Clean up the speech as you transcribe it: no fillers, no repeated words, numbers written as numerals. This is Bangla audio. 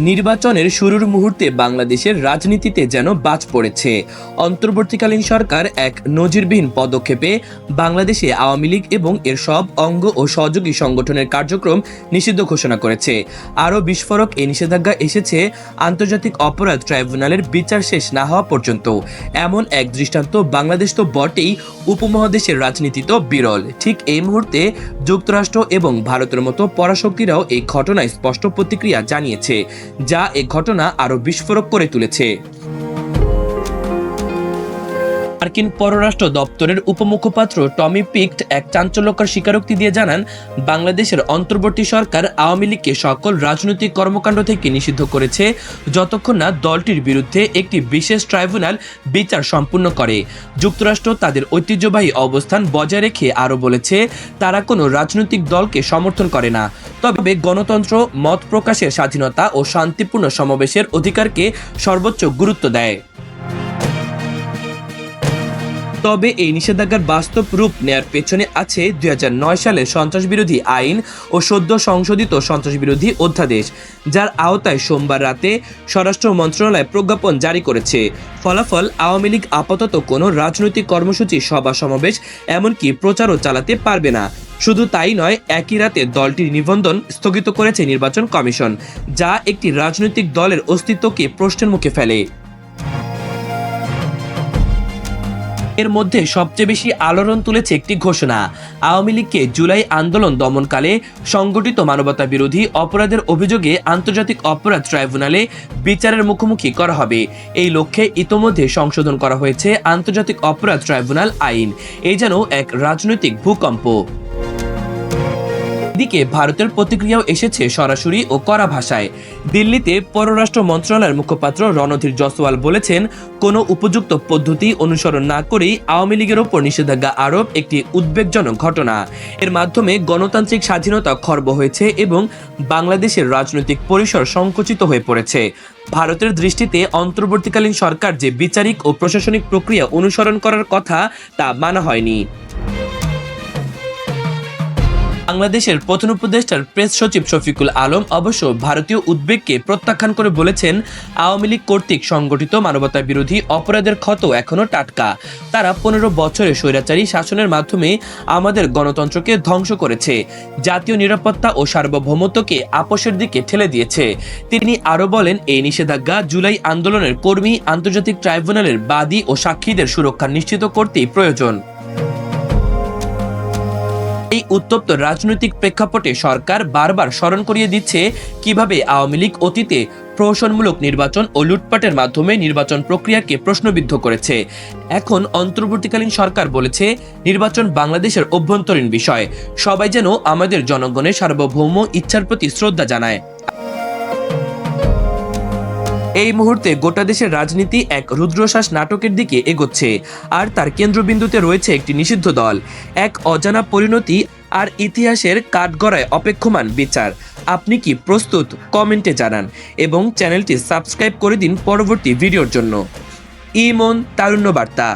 নির্বাচনের শুরুর মুহূর্তে বাংলাদেশের রাজনীতিতে যেন বাজ পড়েছে। অন্তর্বর্তীকালীন সরকার এক নজিরবিহীন পদক্ষেপে বাংলাদেশে আওয়ামী লীগ এবং এর সব অঙ্গ ও সহযোগী সংগঠনের কার্যক্রম নিষিদ্ধ ঘোষণা করেছে। আরও বিস্ফোরক এই নিষেধাজ্ঞা এসেছে আন্তর্জাতিক অপরাধ ট্রাইব্যুনালের বিচার শেষ না হওয়া পর্যন্ত। এমন এক দৃষ্টান্ত বাংলাদেশ তো বটেই, উপমহাদেশের রাজনীতিতেও বিরল। ঠিক এই মুহূর্তে যুক্তরাষ্ট্র এবং ভারতের মতো পরাশক্তিরাও এই ঘটনায় স্পষ্ট প্রতিক্রিয়া জানিয়েছে, যা এই ঘটনা আরো বিস্ফোরক করে তুলেছে। মার্কিন পররাষ্ট্র দপ্তরের উপমুখপাত্র টমি পিক্ট এক চাঞ্চল্যকর স্বীকারোক্তি দিয়ে জানান, বাংলাদেশের অন্তর্বর্তী সরকার আওয়ামী লীগকে সকল রাজনৈতিক কর্মকাণ্ড থেকে নিষিদ্ধ করেছে যতক্ষণ না দলটির বিরুদ্ধে একটি বিশেষ ট্রাইব্যুনাল বিচার সম্পূর্ণ করে। যুক্তরাষ্ট্র তাদের ঐতিহ্যবাহী অবস্থান বজায় রেখে আরও বলেছে, তারা কোনো রাজনৈতিক দলকে সমর্থন করে না, তবে গণতন্ত্র, মত প্রকাশের স্বাধীনতা ও শান্তিপূর্ণ সমাবেশের অধিকারকে সর্বোচ্চ গুরুত্ব দেয়। তবে এই নিষেধাজ্ঞার বাস্তব রূপ নেয়ার পেছনে আছে 2009 সালের সন্ত্রাসবিরোধী আইন ও সদ্য সংশোধিত সন্ত্রাসবিরোধী অধ্যাদেশ, যার আওতায় সোমবার রাতে স্বরাষ্ট্র মন্ত্রণালয় প্রজ্ঞাপন জারি করেছে। ফলাফল, আওয়ামী লীগ আপাতত কোনো রাজনৈতিক কর্মসূচি, সভা সমাবেশ, এমনকি প্রচারও চালাতে পারবে না। শুধু তাই নয়, একই রাতে দলটির নিবন্ধন স্থগিত করেছে নির্বাচন কমিশন, যা একটি রাজনৈতিক দলের অস্তিত্বকে প্রশ্নের মুখে ফেলে। এর মধ্যে সবচেয়ে বেশি আলোড়ন তুলেছে একটি ঘোষণা, আওয়ামী লীগকে জুলাই আন্দোলন দমনকালে সংগঠিত মানবতা বিরোধী অপরাধের অভিযোগে আন্তর্জাতিক অপরাধ ট্রাইব্যুনালে বিচারের মুখোমুখি করা হবে। এই লক্ষ্যে ইতোমধ্যে সংশোধন করা হয়েছে আন্তর্জাতিক অপরাধ ট্রাইব্যুনাল আইন। এই যেন এক রাজনৈতিক ভূকম্প। এদিকে ভারতের প্রতিক্রিয়াও এসেছে সরাসরি ও কড়া ভাষায়। দিল্লিতে পররাষ্ট্র মন্ত্রণালয়ের মুখপাত্র রণধীর জয়সওয়াল বলেছেন, কোনো উপযুক্ত পদ্ধতি অনুসরণ না করেই আওয়ামী লীগের ওপর নিষেধাজ্ঞা আরোপ একটি উদ্বেগজনক ঘটনা। এর মাধ্যমে গণতান্ত্রিক স্বাধীনতা খর্ব হয়েছে এবং বাংলাদেশের রাজনৈতিক পরিসর সংকুচিত হয়ে পড়েছে। ভারতের দৃষ্টিতে অন্তর্বর্তীকালীন সরকার যে বিচারিক ও প্রশাসনিক প্রক্রিয়া অনুসরণ করার কথা তা মানা হয়নি। বাংলাদেশের প্রধান উপদেষ্টার প্রেস সচিব শফিকুল আলম অবশ্য ভারতীয় উদ্বেগকে প্রত্যাখ্যান করে বলেছেন, আওয়ামী লীগ কর্তৃক সংগঠিত মানবতা বিরোধী অপরাধের ক্ষত এখনো টাটকা। তারা 15 বছরের স্বৈরাচারী শাসনের মাধ্যমে আমাদের গণতন্ত্রকে ধ্বংস করেছে, জাতীয় নিরাপত্তা ও সার্বভৌমত্বকে আপোষের দিকে ঠেলে দিয়েছে। তিনি আরও বলেন, এই নিষেধাজ্ঞা জুলাই আন্দোলনের কর্মী, আন্তর্জাতিক ট্রাইব্যুনালের বাদী ও সাক্ষীদের সুরক্ষা নিশ্চিত করতেই প্রয়োজন। এই উত্তপ্ত রাজনৈতিক প্রেক্ষাপটে সরকার বারবার স্মরণ করিয়ে দিচ্ছে কিভাবে আওয়ামী লীগ অতীতে প্রহসনমূলক নির্বাচন ও লুটপাটের মাধ্যমে নির্বাচন প্রক্রিয়াকে প্রশ্নবিদ্ধ করেছে। এখন অন্তর্বর্তীকালীন সরকার বলেছে, নির্বাচন বাংলাদেশের অভ্যন্তরীণ বিষয়, সবাই যেন আমাদের জনগণের সার্বভৌম ইচ্ছার প্রতি শ্রদ্ধা জানায়। এই মুহূর্তে গোটা দেশের রাজনীতি এক রুদ্রশ্বাস নাটকের দিকে এগোচ্ছে, আর তার কেন্দ্রবিন্দুতে রয়েছে একটি নিষিদ্ধ দল, এক অজানা পরিণতি আর ইতিহাসের কাঠগড়ায় অপেক্ষমান বিচার। আপনি কি প্রস্তুত? কমেন্টে জানান এবং চ্যানেলটি সাবস্ক্রাইব করে দিন পরবর্তী ভিডিওর জন্য। ইমন তারুণ্য বার্তা।